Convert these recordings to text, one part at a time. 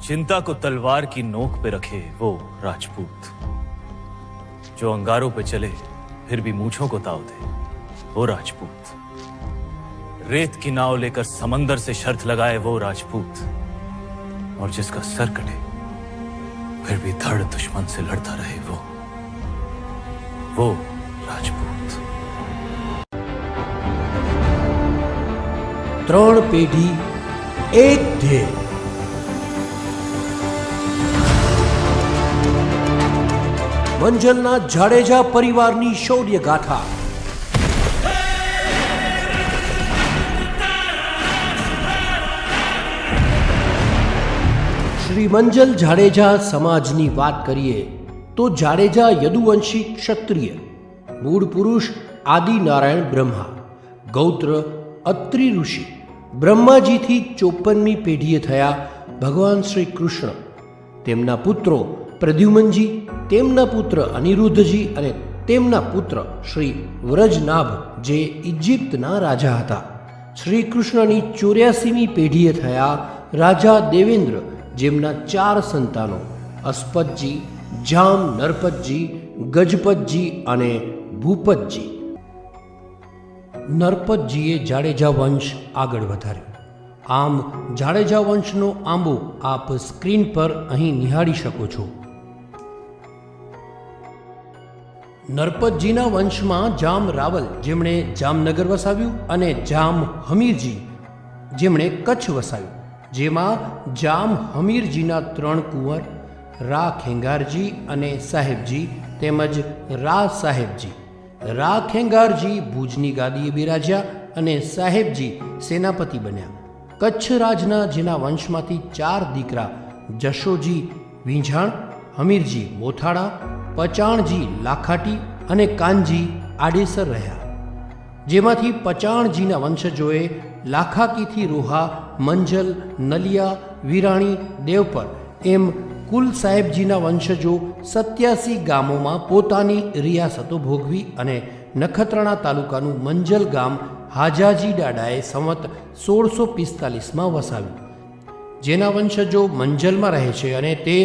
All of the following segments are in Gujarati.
चिंता को तलवार की नोक पे रखे वो राजपूत, जो अंगारों पे चले फिर भी मूंछों को ताव दे वो राजपूत, रेत की नाव लेकर समंदर से शर्त लगाए वो राजपूत, और जिसका सर कटे फिर भी धड़ दुश्मन से लड़ता रहे वो राजपूत। 3 પેઢી એક ધ્યેય। મંજલના જાડેજા પરિવારની શૌર્ય ગાથા। શ્રી મંજલ જાડેજા સમાજની વાત કરીએ તો જાડેજા યદુવંશી ક્ષત્રિય, મૂળ પુરુષ આદિનારાયણ બ્રહ્મા, ગૌત્ર અત્રિ ઋષિ, બ્રહ્માજીથી 54મી પેઢીએ થયા ભગવાન શ્રી કૃષ્ણ, તેમના પુત્રો પ્રદ્યુમનજી, તેમના પુત્ર અનિરુદ્ધજી અને તેમના પુત્ર શ્રી વ્રજનાભ જે ઇજિપ્તના રાજા હતા। શ્રી કૃષ્ણની 84મી પેઢીએ થયા રાજા દેવેન્દ્ર, જેમના 4 સંતાનો અસ્પતજી, જામ નરપતજી, ગજપતજી અને ભૂપતજી। નરપતજીએ જાડેજા વંશ આગળ વધાર્યો। આમ જાડેજા વંશનો આંબો આપ સ્ક્રીન પર અહીં નિહાળી શકો છો। નરપતજીના વંશમાં જામ રાવલ, જેમણે જામનગર વસાવ્યું, અને જામ હમીરજી, જેમણે કચ્છ વસાવ્યું, જેમાં જામ હમીરજીના 3 કુંવર રા ખેંગારજી અને સાહેબજી તેમજ રા સાહેબજી। રા ખેંગારજી ભુજની ગાદીએ બિરાજ્યા અને સાહેબજી સેનાપતિ બન્યા। કચ્છ રાજના જેના વંશમાંથી 4 દીકરા જશોજી વિંઝાણ, હમીરજી મોથાળા, પચાણજી લાખાટી અને કાનજી આડેસર રહ્યા, જેમાંથી પચાણજીના વંશજોએ લાખાકીથી રોહા, મંજલ, નલિયા, વિરાણી, દેવપર એમ કુલ સાહેબજીના વંશજો 87 ગામોમાં પોતાની રિયાસતો ભોગવી અને નખત્રાણા તાલુકાનું મંજલ ગામ હાજાજી દાદાએ સંવત 1645માં વસાવ્યું, જેના વંશજો મંજલમાં રહે છે અને તે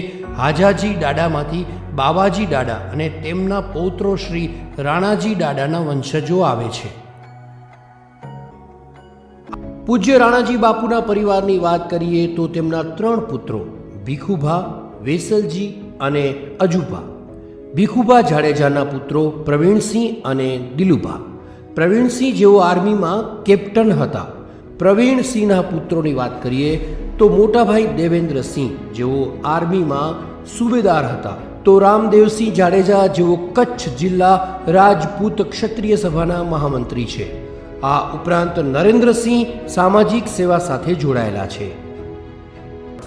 હાજાજી દાદામાંથી બાવાજી દાદા અને તેમના પૌત્રો શ્રી રાણાજી દાદાના વંશજો આવે છે। પૂજ્ય રાણાજી બાપુના પરિવારની વાત કરીએ તો તેમના 3 પુત્રો ભીખુભા, વેસલજી અને અજુભા। ભીખુભા જાડેજાના પુત્રો પ્રવીણસિંહ અને દિલુભા। પ્રવીણસિંહ જેઓ આર્મીમાં કેપ્ટન હતા। પ્રવીણસિંહના પુત્રોની વાત કરીએ તો મોટાભાઈ દેવેન્દ્રસિંહ જેઓ આર્મીમાં સુબેદાર હતા, તો રામદેવસિંહ જાડેજા જેઓ કચ્છ જિલ્લા રાજપૂત ક્ષત્રિય સભાના મહામંત્રી છે। આ ઉપરાંત નરેન્દ્રસિંહ સામાજિક સેવા સાથે જોડાયેલા છે।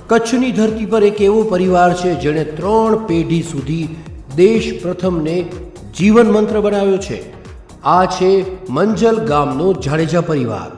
કચ્છની ધરતી પર એક એવો પરિવાર છે જેણે 3 પેઢી સુધી દેશ પ્રથમને જીવન મંત્ર બનાવ્યો છે। આ છે મંજલ ગામનો જાડેજા પરિવાર।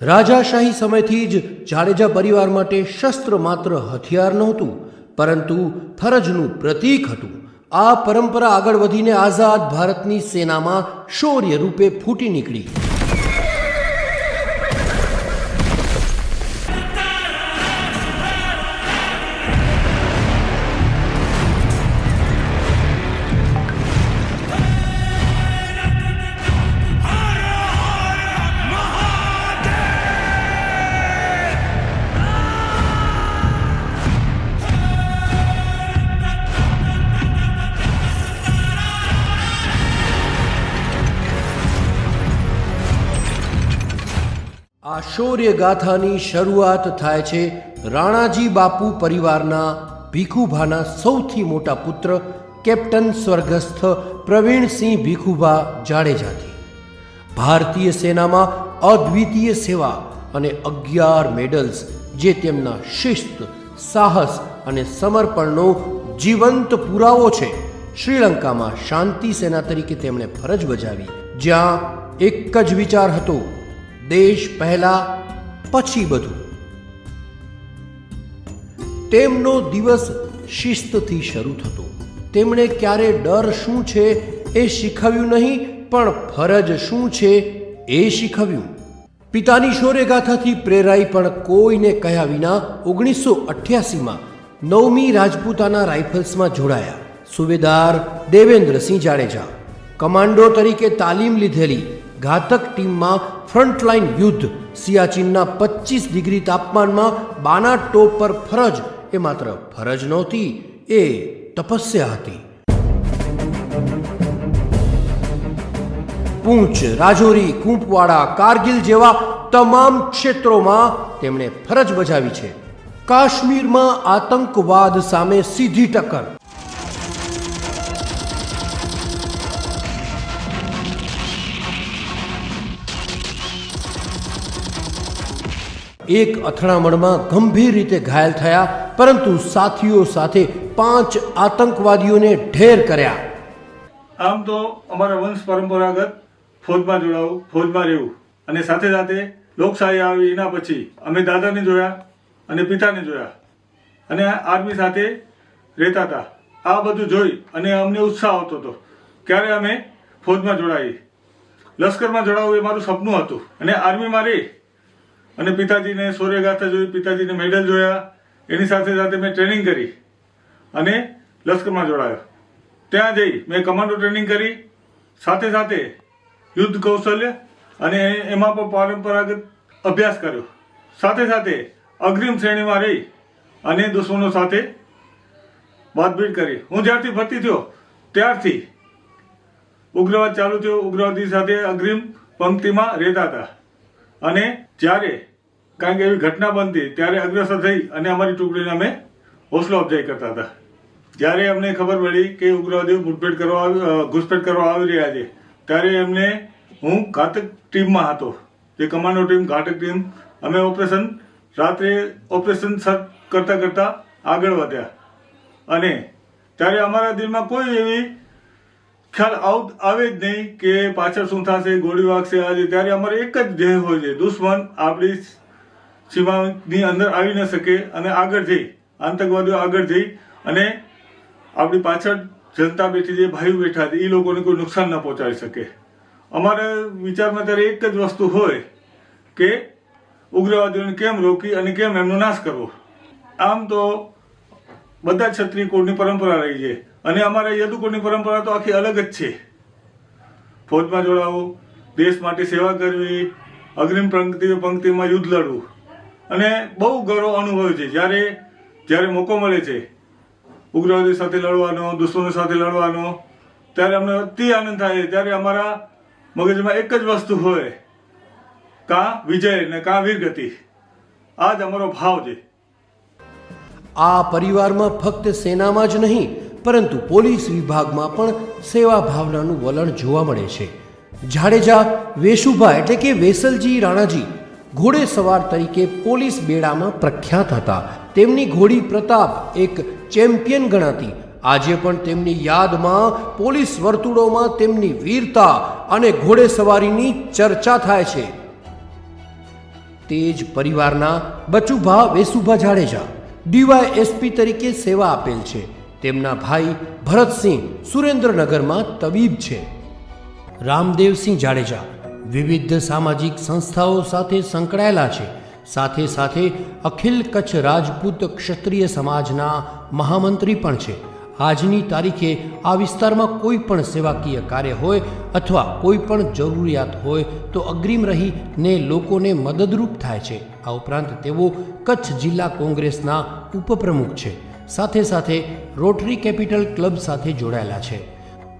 રાજાશાહી સમયથી જ જાડેજા પરિવાર માટે શસ્ત્ર માત્ર હથિયાર નહોતું, પરંતુ ફરજનું પ્રતીક હતું। આ પરંપરા આગળ વધીને આઝાદ ભારતની સેનામાં શૌર્ય રૂપે ફૂટી નીકળી। આ શૌર્ય ગાથાની શરૂઆત થાય છે રાણાજી બાપુ પરિવારના ભીખુભાના સૌથી મોટા પુત્ર કેપ્ટન સ્વર્ગસ્થ પ્રવીણસિંહ ભીખુભા જાડેજાથી. ભારતીય સેનામાં અદ્વિતીય સેવા અને 11 મેડલ્સ જે તેમના શિસ્ત, સાહસ અને સમર્પણનો જીવંત પુરાવો છે. શ્રીલંકામાં શાંતિ સેના તરીકે તેમણે ફરજ બજાવી, જ્યાં એક જ વિચાર હતો, દેશ પહેલા પછી બધું. તેમનો દિવસ શિસ્તથી શરૂ થતો. તેમણે ક્યારે ડર શું છે એ શીખવ્યું નહીં, પણ ફરજ શું છે એ શીખવ્યું. પિતાની શૌર્યગાથાથી પ્રેરાઈ પણ કોઈને કહ્યા વિના 1988માં 9મી રાજપૂતાના રાઇફલ્સમાં જોડાયા. સુબેદાર દેવેન્દ્રસિંહ જાડેજા કમાન્ડો તરીકે તાલીમ લીધેલી ઘાતક ટીમમાં ફ્રન્ટલાઇન યુદ્ધ, સિયાચીનના 25 ડિગ્રી તાપમાનમાં બાના ટોપ પર ફરજ એ માત્ર ફરજ નહોતી, એ તપસ્યા હતી. પૂંચ, રાજૌરી, કુંપવાડા, કારગિલ જેવા તમામ ક્ષેત્રોમાં તેમણે ફરજ બજાવી છે. કાશ્મીરમાં આતંકવાદ સામે સીધી ટક્કર. એક અથડામણમાં ગંભીર રીતે ઘાયલ થયા, પરંતુ સાથીઓ સાથે 5 આતંકવાદીઓને ઢેર કર્યા. આમ તો અમારા વંશ પરંપરાગત ફૌજમાં જોડાવું, ફૌજમાં રહેવું, અને સાથે સાથે લોકશાહી આવી એના પછી અમે દાદાને જોયા અને પિતાને જોયા અને આર્મી સાથે રહેતા હતા. આ બધું જોઈ અને અમને ઉત્સાહ આવતો હતો ક્યારે અમે ફૌજમાં જોડાઈએ. લશ્કરમાં જોડાવું એ મારું સપનું હતું અને આર્મીમાં રહી અને પિતાજીને શૌર્યગાથા જોઈ, પિતાજીને મેડલ જોયા, એની સાથે સાથે મેં ટ્રેનિંગ કરી અને લશ્કરમાં જોડાયો. ત્યાં જઈ મેં કમાન્ડો ટ્રેનિંગ કરી, સાથે સાથે યુદ્ધ કૌશલ્ય અને એમાં પણ પરંપરાગત અભ્યાસ કર્યો. સાથે સાથે અગ્રિમ શ્રેણીમાં રહી અને દુશ્મનો સાથે બાતભીડ કરી. હું જ્યારથી ભરતી થયો ત્યારથી ઉગ્રવાદ ચાલુ થયો. ઉગ્રવાદી સાથે અગ્રિમ પંક્તિમાં રહેતા હતા અને જ્યારે કારણ કે એવી ઘટના બનતી ત્યારે અગ્રસર થઈ અને અમારી ટુકડીને અમે હોસલો અફજાઈ કરતા હતા. જ્યારે અમને ખબર પડી કે ઉગ્રવાદીઓ ઘૂસપેઠ કરવા આવી રહ્યા છે, ત્યારે એમને હું ઘાતક ટીમમાં હતો, જે કમાન્ડો ટીમ, ઘાતક ટીમ. અમે રાત્રે ઓપરેશન કરતા કરતા આગળ વધ્યા અને ત્યારે અમારા દિલમાં કોઈ એવી ખ્યાલ આવે જ નહીં કે પાછળ શું થશે, ગોળી વાગશે. આજે ત્યારે અમારે એક જ ધ્યેય હોય છે, દુશ્મન આપણી સીમાની અંદર આવી ન શકે અને આગળ જઈ આતંકવાદીઓ આગળ જઈ અને આપણી પાછળ જનતા બેઠી જે ભાઈઓ બેઠા છે એ લોકોને કોઈ નુકસાન ન પહોંચાડી શકે. અમારા વિચારમાં ત્યારે એક જ વસ્તુ હોય કે ઉગ્રવાદીઓને કેમ રોકી અને કેમ એમનો નાશ કરવો. આમ તો બધા ક્ષત્રિય કોડની પરંપરા રહી છે અને અમારા યદુકોની પરંપરા તો આખી અલગ જ છે. ફૌજમાં જોડાવું, દેશ માટે સેવા કરવી, અગ્રિમ પંક્તિમાં યુદ્ધ લડવું અને બહુ ગૌરવ અનુભવ છે. જ્યારે મોકો મળે છે ઉગ્રવાદી સાથે લડવાનો, દુશ્મનો સાથે લડવાનો, ત્યારે અમને અતિ આનંદ થાય. ત્યારે અમારા મગજમાં એક જ વસ્તુ હોય, કાં વિજય ને કાં વીરગતિ. આ જ અમારો ભાવ છે. આ પરિવારમાં ફક્ત સેનામાં જ નહીં, પરંતુ પોલીસ વિભાગમાં પણ સેવા ભાવનાનું વલણ જોવા મળે છે. જાડેજા વેશુભા એટલે કે વેસલજી રાણાજી ઘોડેસવાર તરીકે પોલીસ બેડામાં પ્રખ્યાત હતા. તેમની ઘોડી પ્રતાપ એક ચેમ્પિયન ગણાતી. આજે પણ તેમની યાદમાં પોલીસ વર્તુળોમાં તેમની વીરતા અને ઘોડેસવારીની ચર્ચા થાય છે. તે જ પરિવારના બચુભા વેસુભા જાડેજા ડીવાયએસપી તરીકે સેવા આપેલ છે. તેમના ભાઈ ભરતસિંહ સુરેન્દ્રનગરમાં તબીબ છે. રામદેવસિંહ જાડેજા વિવિધ સામાજિક સંસ્થાઓ સાથે સંકળાયેલા છે. સાથે સાથે અખિલ કચ્છ રાજપૂત ક્ષત્રિય સમાજના મહામંત્રી પણ છે. આજની તારીખે આ વિસ્તારમાં કોઈ પણ સેવાકીય કાર્ય હોય અથવા કોઈ પણ જરૂરિયાત હોય તો અગ્રીમ રહીને લોકોને મદદરૂપ થાય છે. આ ઉપરાંત તેઓ કચ્છ જિલ્લા કોંગ્રેસના ઉપપ્રમુખ છે. સાથે સાથે રોટરી કેપિટલ ક્લબ સાથે જોડાયેલા છે.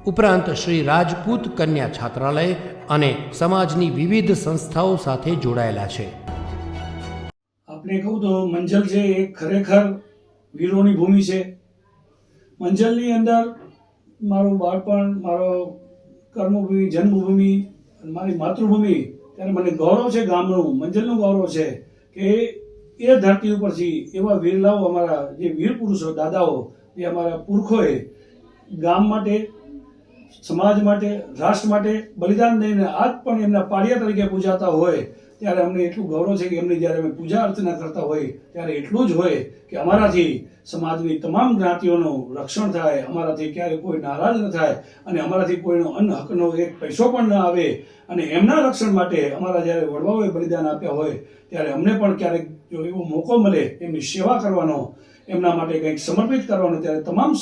ઉપરાંત શ્રી રાજપૂત કન્યા છાત્રાલય અને સમાજની વિવિધ સંસ્થાઓ સાથે જોડાયેલા છે. આપણે કહું તો મંજલ છે એ ખરેખર વીરોની ભૂમિ છે. મંજલની અંદર મારું બાળપણ, મારો કર્મભૂમિ, જન્મભૂમિ, મારી માતૃભૂમિ, ત્યારે મને ગૌરવ છે ગામનું, મંજલનું ગૌરવ છે કે એ ધરતી ઉપરથી એવા વીરલાઓ, અમારા જે વીર પુરુષો, દાદાઓ, જે અમારા પુરખોએ ગામ માટે, સમાજ માટે, રાષ્ટ્ર માટે બલિદાન દઈને આજ પણ એમના પાળિયા તરીકે પૂજાતા હોય ત્યારે અમને એટલું ગૌરવ છે કે એમની જ્યારે અમે પૂજા અર્ચના કરતા હોય ત્યારે એટલું જ હોય કે અમારાથી સમાજની તમામ જ્ઞાતિઓનું રક્ષણ થાય, અમારાથી ક્યારેય કોઈ નારાજ ન થાય અને અમારાથી કોઈનો અન્ન હકનો એક પૈસો પણ ન આવે. અને એમના રક્ષણ માટે અમારા જ્યારે વડવાઓએ બલિદાન આપ્યા હોય ત્યારે અમને પણ ક્યારેક જો એવો મોકો મળે એમની સેવા કરવાનો, એમના માટે કંઈક સમર્પિત કરવાનો, ત્યારે તમામ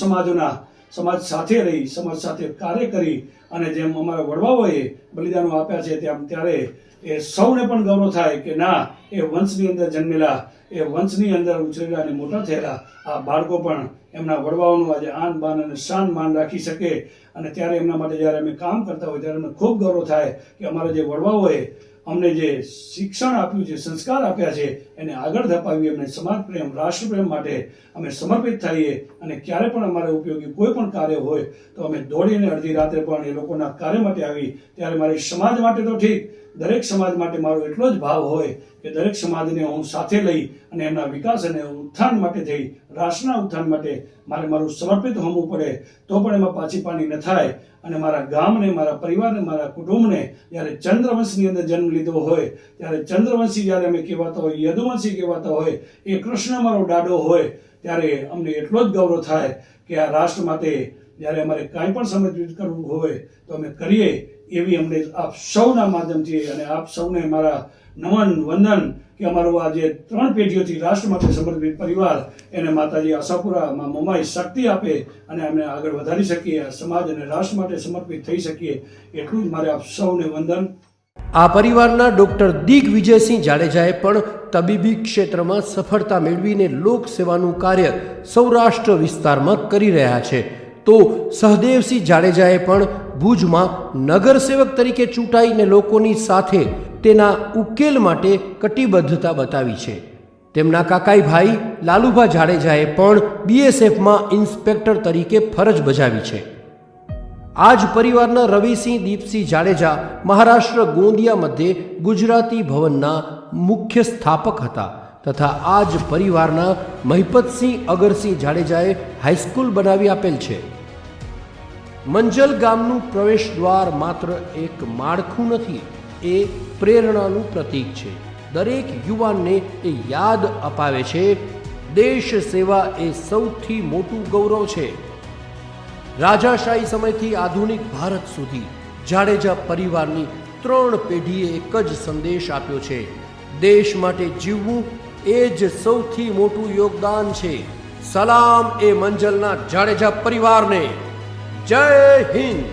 સમાજ સાથે રહી, સમાજ સાથે કાર્ય કરી અને જેમ અમારા વડવાઓએ બલિદાનો આપ્યા છે ત્યારે એ સૌને પણ ગૌરવ થાય કે ના, એ વંશની અંદર જન્મેલા, એ વંશની અંદર ઉછરેલા અને મોટા થયેલા આ બાળકો પણ એમના વડવાઓનું આજે આન બાન અને શાન માન રાખી શકે. અને ત્યારે એમના માટે જ્યારે અમે કામ કરતા હોય ત્યારે અમને ખૂબ ગૌરવ થાય કે અમારા જે વડવાઓએ અમને જે શિક્ષણ આપ્યું છે, સંસ્કાર આપ્યા છે, એને આગળ ધપાવી અમને સમાજ પ્રેમ, રાષ્ટ્ર પ્રેમ માટે અમે સમર્પિત થઈએ. અને ક્યારે પણ અમારે ઉપયોગી કોઈ પણ કાર્ય હોય તો અમે દોડીને અડધી રાત્રે પણ એ લોકોના કાર્ય માટે આવી. ત્યારે મારી સમાજ માટે તો ઠીક, દરેક સમાજ માટે મારો એટલો જ ભાવ હોય કે દરેક સમાજને હું સાથે લઈ અને એમના વિકાસ અને ઉત્થાન માટે થઈ, રાષ્ટ્રના ઉત્થાન માટે મારું સમર્પિત હોવું પડે તો પણ એમાં પાછી પાણી ન થાય. અને મારા ગામને, મારા પરિવારને, મારા કુટુંબને જ્યારે ચંદ્રવંશની અંદર જન્મ લીધો હોય ત્યારે ચંદ્રવંશી જ્યારે અમે કહેવાતા હોય, યદુવંશી કહેવાતા હોય, એ કૃષ્ણ મારો દાડો હોય ત્યારે અમને એટલો જ ગૌરવ થાય કે આ રાષ્ટ્ર માટે જ્યારે અમારે કાંઈ પણ સમર્પિત કરવું હોય તો અમે કરીએ. એવી અમને આપ સૌના માધ્યમથી અને આપ સૌને મારા નમન વંદન કે અમારું આ જે 3 પેઢીઓથી રાષ્ટ્ર માટે સમર્પિત પરિવાર એને માતાજી આશાપુરા માં મોમાઈ શક્તિ આપે અને અમને આગળ વધારી શકીએ, સમાજ અને રાષ્ટ્ર માટે સમર્પિત થઈ શકીએ, એટલું જ મારે આપ સૌને વંદન. આ પરિવારના ડોક્ટર દિગ્વિજયસિંહ જાડેજાએ પણ તબીબી ક્ષેત્રમાં સફળતા મેળવીને લોકસેવાનું કાર્ય સૌરાષ્ટ્ર વિસ્તારમાં કરી રહ્યા છે. તો સહદેવસિંહ જાડેજાએ પણ ભુજમાં નગરસેવક તરીકે ચૂંટાઈને લોકોની સાથે તેના ઉકેલ માટે કટિબદ્ધતા બતાવી છે. તેમના કાકાઈ ભાઈ લાલુભા જાડેજાએ પણ બીએસએફમાં ઇન્સ્પેક્ટર તરીકે ફરજ બજાવી છે. આ જ પરિવારના રવિસિંહ દીપસિંહ જાડેજા મહારાષ્ટ્ર ગોંદિયા મધ્યે ગુજરાતી ભવનના મુખ્ય સ્થાપક હતા તથા આ જ પરિવારના મહિપતસિંહ અગરસિંહ જાડેજાએ હાઈસ્કૂલ બનાવી આપેલ છે. મંજલ ગામનું પ્રવેશ દ્વાર માત્ર એક માળખું નથી, એ પ્રેરણાનું પ્રતીક છે. દરેક યુવાનને એ યાદ અપાવે છે દેશ સેવા એ સૌથી મોટું ગૌરવ છે. રાજાશાહી સમયથી આધુનિક ભારત સુધી જાડેજા પરિવારની 3 પેઢીએ એક જ સંદેશ આપ્યો છે: દેશ માટે જીવવું એ જ સૌથી મોટું યોગદાન છે. સલામ એ મંજલના જાડેજા પરિવારને. જય હિન્દ.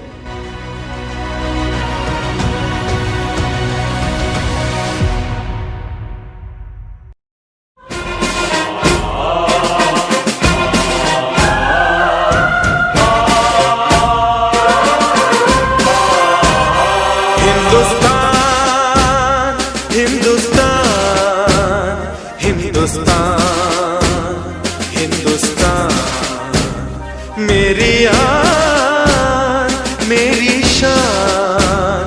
मेरी आन, मेरी शान,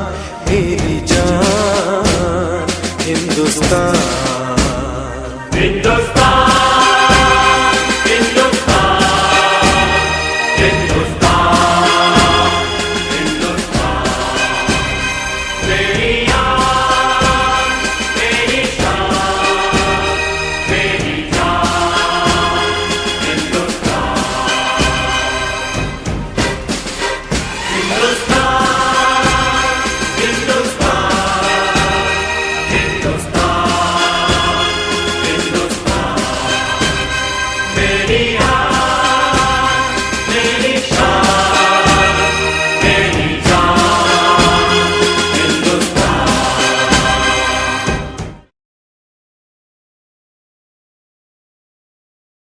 मेरी जान, हिंदुस्तान, हिंदुस्तान.